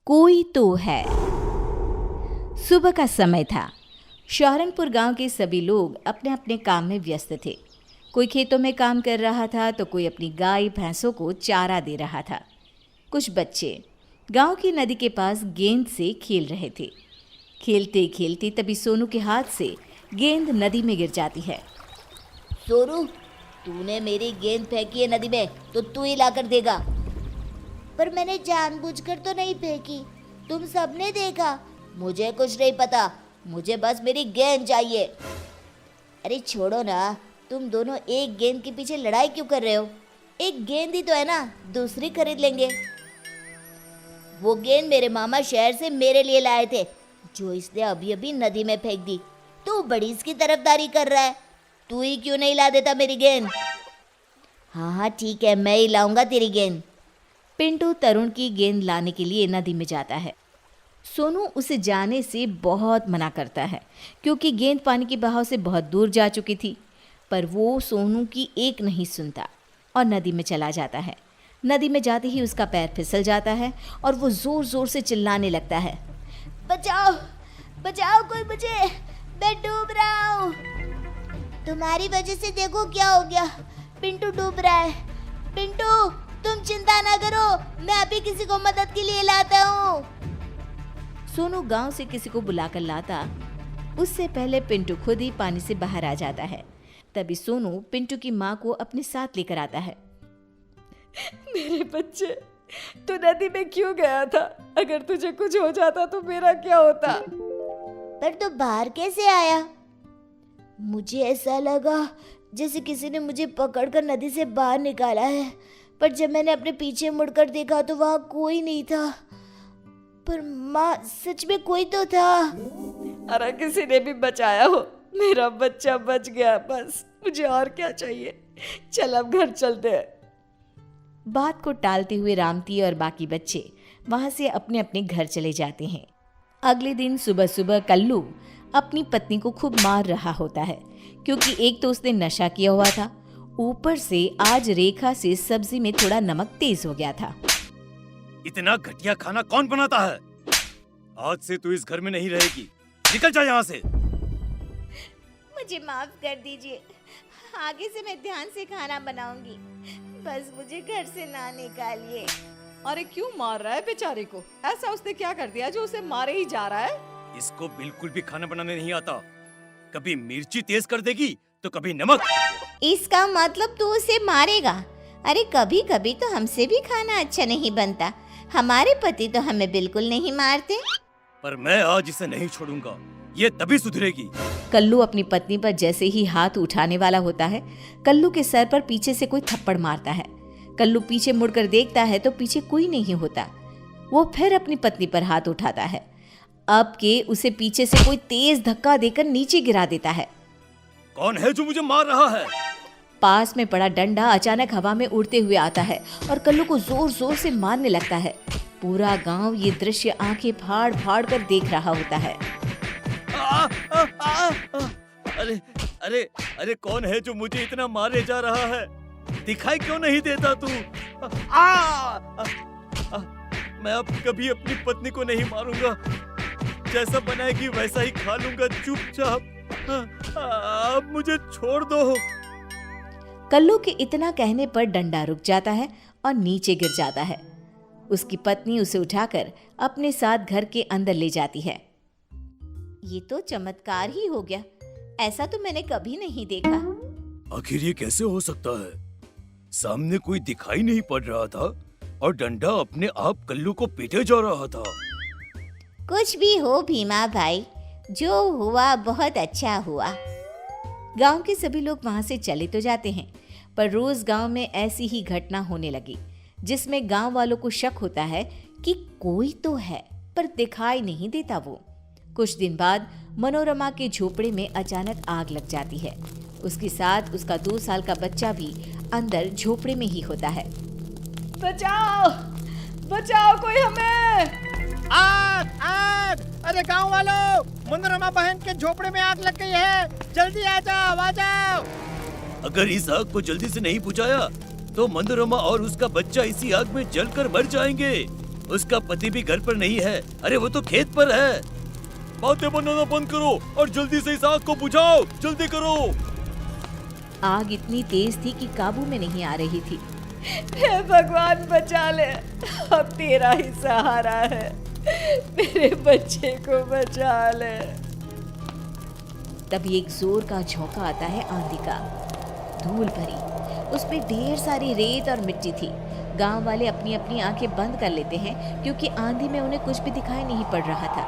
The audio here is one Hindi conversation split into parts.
कोई तो है। सुबह का समय था। शौहरनपुर गांव के सभी लोग अपने अपने काम में व्यस्त थे। कोई खेतों में काम कर रहा था तो कोई अपनी गाय भैंसों को चारा दे रहा था। कुछ बच्चे गांव की नदी के पास गेंद से खेल रहे थे। खेलते खेलते तभी सोनू के हाथ से गेंद नदी में गिर जाती है। सोनू, तूने मेरी गेंद फेंकी है नदी में तो तू ही लाकर देगा। पर मैंने जानबूझकर तो नहीं फेंकी, तुम सबने देखा। मुझे कुछ नहीं पता, मुझे बस मेरी गेंद चाहिए। अरे छोड़ो ना, तुम दोनों एक गेंद के पीछे लड़ाई क्यों कर रहे हो? एक गेंद ही तो है ना, दूसरी खरीद लेंगे। वो गेंद मेरे मामा शहर से मेरे लिए लाए थे, जो इसने अभी अभी नदी में फेंक दी। तू बड़ी इसकी तरफदारी कर रहा है, तू ही क्यों नहीं ला देता मेरी गेंद? हाँ ठीक है, मैं ही लाऊंगा तेरी गेंद। पिंटू तरुण की गेंद लाने के लिए नदी में जाता है। सोनू उसे जाने से बहुत मना करता है क्योंकि गेंद पानी के बहाव से बहुत दूर जा चुकी थी, पर वो सोनू की एक नहीं सुनता और नदी में चला जाता है। नदी में जाते ही उसका पैर फिसल जाता है और वो ज़ोर ज़ोर से चिल्लाने लगता है, बचाओ बचाओ, कोई मुझे, मैं डूब रहा हूँ। तुम्हारी वजह से देखो क्या हो गया, पिंटू डूब रहा है। पिंटू, तुम चिंता ना करो, मैं अभी किसी को मदद के लिए लाता हूँ। सोनू गांव से किसी को बुलाकर लाता, उससे पहले पिंटू खुद ही पानी से बाहर आ जाता है। तभी सोनू पिंटू की माँ को अपने साथ लेकर आता है। मेरे बच्चे, तू नदी में क्यों गया था? अगर तुझे कुछ हो जाता तो मेरा क्या होता? पर तू बाहर कैसे आया? मुझे ऐसा लगा जैसे किसी ने मुझे पकड़कर नदी से बाहर निकाला है, पर जब मैंने अपने पीछे मुड़कर देखा तो वहाँ कोई नहीं था। पर माँ, सच में कोई तो था। अरे किसी ने भी बचाया हो, मेरा बच्चा बच गया, बस मुझे और क्या चाहिए। चल अब घर चलते हैं। बात को टालते हुए रामती और बाकी बच्चे वहां से अपने अपने घर चले जाते हैं। अगले दिन सुबह सुबह कल्लू अपनी पत्नी को खूब मार रहा होता है क्योंकि एक तो उसने नशा किया हुआ था, ऊपर से आज रेखा से सब्जी में थोड़ा नमक तेज हो गया था। इतना घटिया खाना कौन बनाता है? आज से तू इस घर में नहीं रहेगी, निकल जा यहाँ से। मुझे माफ कर दीजिए, आगे से मैं ध्यान से खाना बनाऊंगी, बस मुझे घर से ना निकालिए। अरे क्यों मार रहा है बेचारे को? ऐसा उसने क्या कर दिया जो उसे मारे ही जा रहा है? इसको बिल्कुल भी खाना बनाने नहीं आता, कभी मिर्ची तेज कर देगी तो कभी नमक। इसका मतलब तू उसे मारेगा? अरे कभी कभी तो हमसे भी खाना अच्छा नहीं बनता, हमारे पति तो हमें बिल्कुल नहीं मारते। पर मैं आज इसे नहीं छोड़ूंगा, ये तभी सुधरेगी। कल्लू अपनी पत्नी पर जैसे ही हाथ उठाने वाला होता है, कल्लू के सर पर पीछे से कोई थप्पड़ मारता है। कल्लू पीछे मुड़कर देखता है तो पीछे कोई नहीं होता। वो फिर अपनी पत्नी पर हाथ उठाता है, अब के उसे पीछे से कोई तेज धक्का देकर नीचे गिरा देता है। कौन है जो मुझे मार रहा है? पास में पड़ा डंडा अचानक हवा में उड़ते हुए आता है और कल्लू को जोर जोर से मारने लगता है। पूरा गांव ये दृश्य आंखें फाड़ फाड़ कर देख रहा होता है। अरे अरे अरे, कौन है जो मुझे इतना मारे जा रहा है? दिखाई क्यों नहीं देता तू? मैं अब कभी अपनी पत्नी को नहीं मारूंगा, जैसा बनाएगी वैसा ही खा लूंगा चुपचाप। अब मुझे छोड़ दो। कल्लू के इतना कहने पर डंडा रुक जाता है और नीचे गिर जाता है। उसकी पत्नी उसे उठाकर अपने साथ घर के अंदर ले जाती है। ये तो चमत्कार ही हो गया, ऐसा तो मैंने कभी नहीं देखा। आखिर ये कैसे हो सकता है? सामने कोई दिखाई नहीं पड़ रहा था और डंडा अपने आप कल्लू को पीटे जा रहा था। कुछ भी हो भीमा भाई, जो हुआ बहुत अच्छा हुआ। गांव के सभी लोग वहां से चले तो जाते हैं, पर रोज गांव में ऐसी ही घटना होने लगी जिसमें गांव वालों को शक होता है कि कोई तो है पर दिखाई नहीं देता वो। कुछ दिन बाद मनोरमा के झोपड़े में अचानक आग लग जाती है। उसके साथ उसका 2 साल का बच्चा भी अंदर झोपड़े में ही होता है। बचाओ बचाओ, कोई हमें! आग आग! अरे गांव वालों, मनोरमा बहन के झोपड़े में आग लग गई है, जल्दी आ जाओ। अगर इस आग को जल्दी से नहीं बुझाया तो मनोरमा और उसका बच्चा इसी आग में जलकर मर जाएंगे। उसका पति भी घर पर नहीं है। अरे वो तो खेत पर है। बातें बनाना बंद करो और जल्दी से इस आग को बुझाओ, जल्दी करो। आग इतनी तेज थी कि काबू में नहीं आ रही थी। हे भगवान बचा ले, अब तेरा ही सहारा है, मेरे बच्चे को बचा ले। तभी एक जोर का झोंका आता है आंधी का, धूल भरी, उसमें ढेर सारी रेत और मिट्टी थी। गांव वाले अपनी अपनी आंखें बंद कर लेते हैं क्योंकि आंधी में उन्हें कुछ भी दिखाई नहीं पड़ रहा था।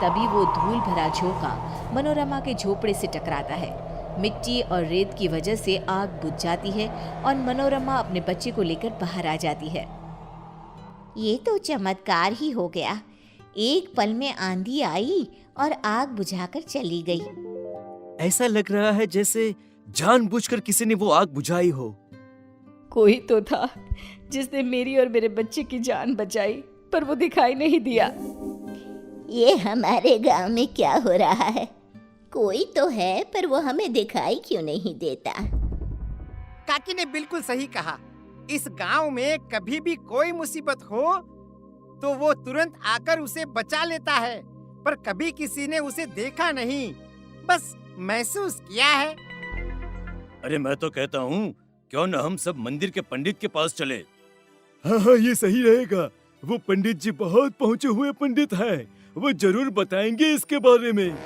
तभी वो धूल भरा झोंका मनोरमा के झोपड़े से टकराता है। मिट्टी और रेत की वजह से आग बुझ जाती है और मनोरमा अपने बच्चे को लेकर बाहर आ जाती है। ये तो चमत्कार ही हो गया। एक पल में आंधी आई और आग बुझाकर चली गई। ऐसा लग रहा है जैसे जानबूझकर किसी ने वो आग बुझाई हो। कोई तो था जिसने मेरी और मेरे बच्चे की जान बचाई, पर वो दिखाई नहीं दिया। ये हमारे गांव में क्या हो रहा है? कोई तो है पर वो हमें दिखाई क्यों नहीं देता? काकी ने बिल्कुल सही कहा। इस गांव में कभी भी कोई मुसीबत हो तो वो तुरंत आकर उसे बचा लेता है, पर कभी किसी ने उसे देखा नहीं, बस महसूस किया है। अरे मैं तो कहता हूँ क्यों न हम सब मंदिर के पंडित के पास चले। हाँ, ये सही रहेगा। वो पंडित जी बहुत पहुँचे हुए पंडित हैं, वो जरूर बताएंगे इसके बारे में।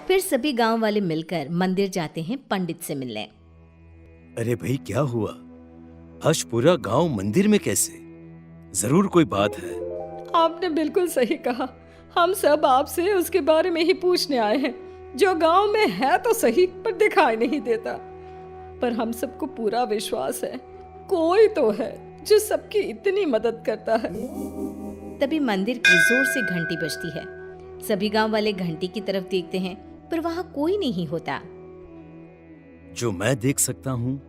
फिर सभी गांव वाले मिलकर मंदिर जाते हैं पंडित से मिलने। अरे भाई क्या हुआ? आज पूरा गांव मंदिर में कैसे? जरूर कोई बात है। आपने बिल्कुल सही कहा, हम सब आपसे उसके बारे में ही पूछने आए हैं, जो गांव में है तो सही पर दिखाई नहीं देता। पर हम सबको पूरा विश्वास है कोई तो है जो सबकी इतनी मदद करता है। तभी मंदिर की जोर से घंटी बजती है। सभी गांव वाले घंटी की तरफ देखते हैं पर वहां कोई नहीं होता। जो मैं देख सकता हूँ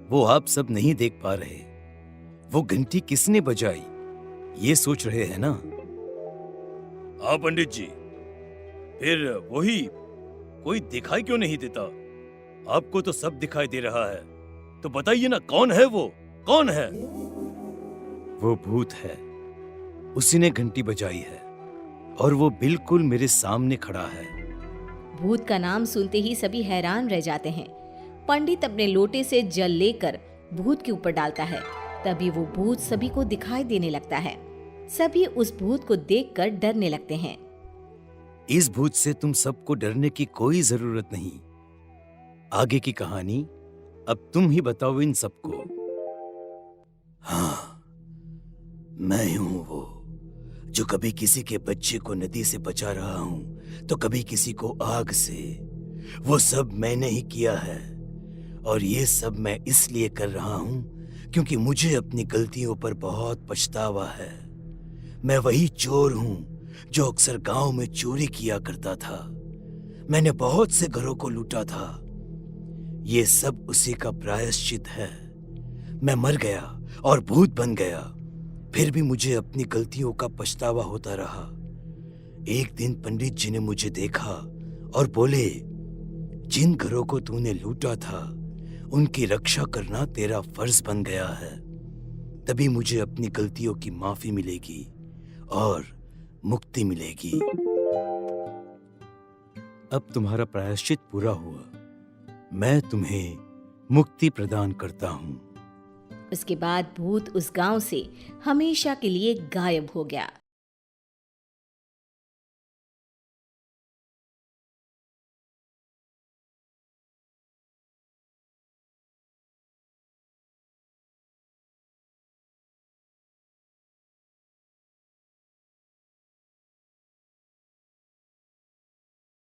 वो आप सब नहीं देख पा रहे। वो घंटी किसने बजाई ये सोच रहे हैं ना? हाँ पंडित जी, फिर वही कोई दिखाई क्यों नहीं देता? आपको तो सब दिखाई दे रहा है, तो बताइए ना कौन है वो? कौन है? वो भूत है, उसी ने घंटी बजाई है और वो बिल्कुल मेरे सामने खड़ा है। भूत का नाम सुनते ही सभी हैरान रह जाते हैं। पंडित अपने लोटे से जल लेकर भूत के ऊपर डालता है। तभी वो भूत सभी को दिखाई देने लगता है। सभी उस भूत को देखकर डरने लगते हैं। इस भूत से तुम सबको डरने की कोई जरूरत नहीं। आगे की कहानी अब तुम ही बताओ इन सबको। हाँ, मैं हूं वो जो कभी किसी के बच्चे को नदी से बचा रहा हूं तो कभी किसी को आग से। वो सब मैंने ही किया है और ये सब मैं इसलिए कर रहा हूं क्योंकि मुझे अपनी गलतियों पर बहुत पछतावा है। मैं वही चोर हूं जो अक्सर गांव में चोरी किया करता था। मैंने बहुत से घरों को लूटा था। ये सब उसी का प्रायश्चित है। मैं मर गया और भूत बन गया, फिर भी मुझे अपनी गलतियों का पछतावा होता रहा। एक दिन पंडित जी ने मुझे देखा और बोले, जिन घरों को तूने लूटा था उनकी रक्षा करना तेरा फर्ज बन गया है। तभी मुझे अपनी गलतियों की माफी मिलेगी और मुक्ति मिलेगी। अब तुम्हारा प्रायश्चित पूरा हुआ, मैं तुम्हें मुक्ति प्रदान करता हूँ। उसके बाद भूत उस गांव से हमेशा के लिए गायब हो गया।